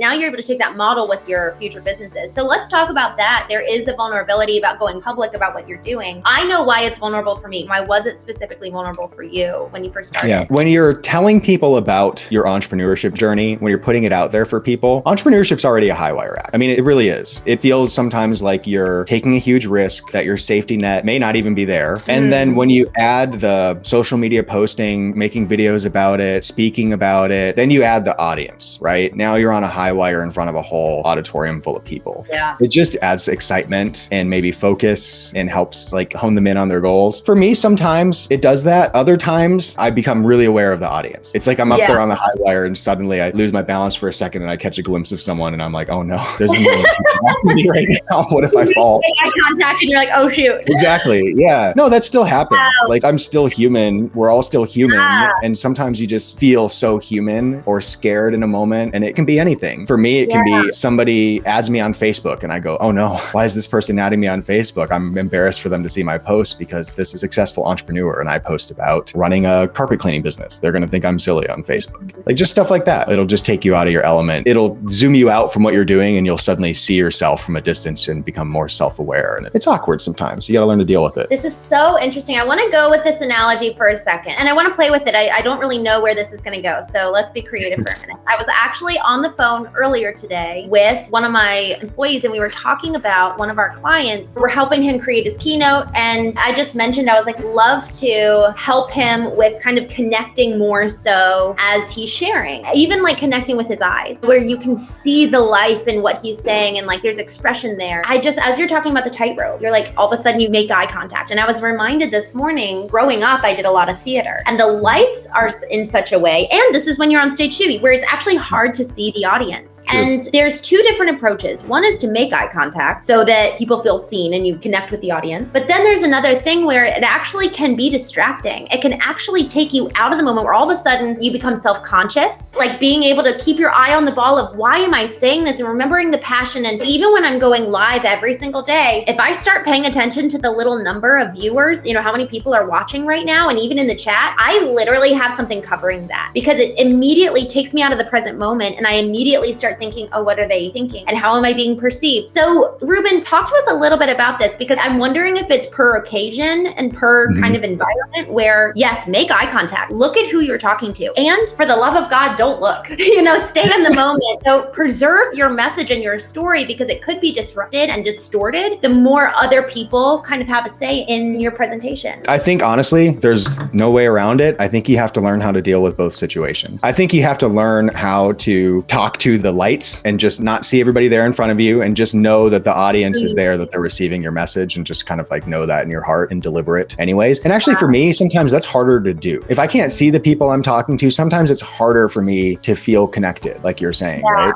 Now you're able to take that model with your future businesses. So let's talk about that. There is a vulnerability about going public about what you're doing. I know why it's vulnerable for me. Why was it specifically vulnerable for you when you first started? Yeah. When you're telling people about your entrepreneurship journey, when you're putting it out there for people, entrepreneurship's already a highwire act. I mean, it really is. It feels sometimes like you're taking a huge risk, that your safety net may not even be there. And then when you add the social media posting, making videos about it, speaking about it, then you add the audience, right? Now you're on a highwire in front of a whole auditorium full of people. Yeah. It just adds excitement and maybe focus and helps like hone them in on their goals. For me, sometimes it does that. Other times I become really aware of the audience. It's like I'm up there on the highwire and suddenly I lose my balance for a second and I catch a glimpse of someone and I'm like, oh no, there's a million people watching me right now. What if I fall? Make eye contact and you're like, oh shoot. Exactly. Yeah. No, that still happens. Wow. Like I'm still human. We're all still human. Yeah. And sometimes you just feel so human or scared in a moment and it can be anything. For me, it can be somebody adds me on Facebook and I go, oh no, why is this person adding me on Facebook? I'm embarrassed for them to see my post because this is a successful entrepreneur and I post about running a carpet cleaning business. They're going to think I'm silly on Facebook. Like just stuff like that. It'll just take you out of your element. It'll zoom you out from what you're doing and you'll suddenly see yourself from a distance and become more self-aware. And it's awkward sometimes. You got to learn to deal with it. This is so interesting. I want to go with this analogy for a second and I want to play with it. I don't really know where this is going to go. So let's be creative for a minute. I was actually on the phone earlier today with one of my employees and we were talking about one of our clients. We're helping him create his keynote and I just mentioned, I was like, love to help him with kind of connecting more so as he's sharing, even like connecting with his eyes where you can see the life in what he's saying and like there's expression there. As you're talking about the tightrope, you're like, all of a sudden you make eye contact. And I was reminded this morning, growing up, I did a lot of theater and the lights are in such a way, and this is when you're on stage too, where it's actually hard to see the audience. True. And there's two different approaches. One is to make eye contact so that people feel seen and you connect with the audience. But then there's another thing where it actually can be distracting. It can actually take you out of the moment where all of a sudden you become self-conscious, like being able to keep your eye on the ball of why am I saying this and remembering the passion. And even when I'm going live every single day, if I start paying attention to the little number of viewers, you know, how many people are watching right now, and even in the chat, I literally have something covering that because it immediately takes me out of the present moment and I immediately start thinking, oh, what are they thinking? And how am I being perceived? So Ruben, talk to us a little bit about this because I'm wondering if it's per occasion and per kind of environment where, yes, make eye contact, look at who you're talking to. And for the love of God, don't look, stay in the moment. So preserve your message and your story because it could be disrupted and distorted the more other people kind of have a say in your presentation. I think honestly, there's no way around it. I think you have to learn how to deal with both situations. I think you have to learn how to talk to the lights and just not see everybody there in front of you and just know that the audience is there, that they're receiving your message and just kind of like know that in your heart and deliver it anyways. And actually for me, sometimes that's harder to do. If I can't see the people I'm talking to, sometimes it's harder for me to feel connected, like you're saying, right?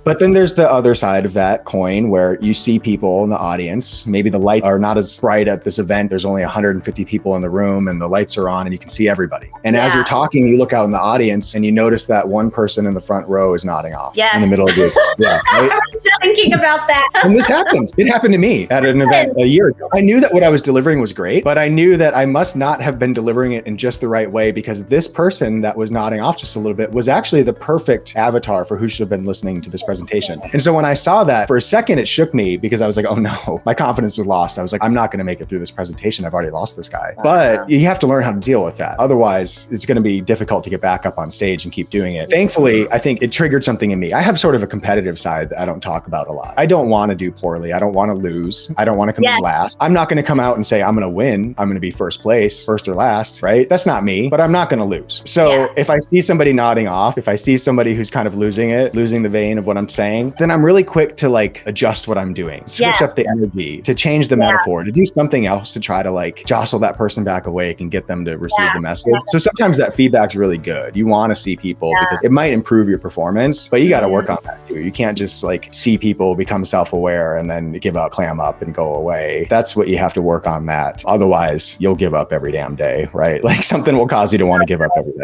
But then there's the other side of that coin where you see people in the audience. Maybe the lights are not as bright at this event. There's only 150 people in the room and the lights are on and you can see everybody. And as you're talking, you look out in the audience and you notice that one person in the front row is nodding off in the middle of the right? I was just thinking about that. And this happens. It happened to me at an event a year ago. I knew that what I was delivering was great, but I knew that I must not have been delivering it in just the right way because this person that was nodding off just a little bit was actually the perfect avatar for who should have been listening to this presentation. And so when I saw that, for a second, it shook me because I was like, oh no, my confidence was lost. I was like, I'm not going to make it through this presentation. I've already lost this guy. But you have to learn how to deal with that. Otherwise, it's going to be difficult to get back up on stage and keep doing it. Thankfully, I think it triggered something in me. I have sort of a competitive side that I don't talk about a lot. I don't want to do poorly. I don't want to lose. I don't want to come in last. I'm not going to come out and say, I'm going to win. I'm going to be first place, first or last, right? That's not me, but I'm not going to lose. So if I see somebody nodding off, if I see somebody who's kind of losing it, losing the vein of what I'm saying, then I'm really quick to like adjust what I'm doing, switch up the energy, to change the metaphor, to do something else to try to like jostle that person back awake and get them to receive the message. So sometimes that feedback's really good. You want to see people because it might improve your performance, but you got to work on that too. You can't just like see people become self-aware and then give up, clam up and go away. That's what you have to work on, Matt. Otherwise, you'll give up every damn day, right? Like something will cause you to want to give up every day.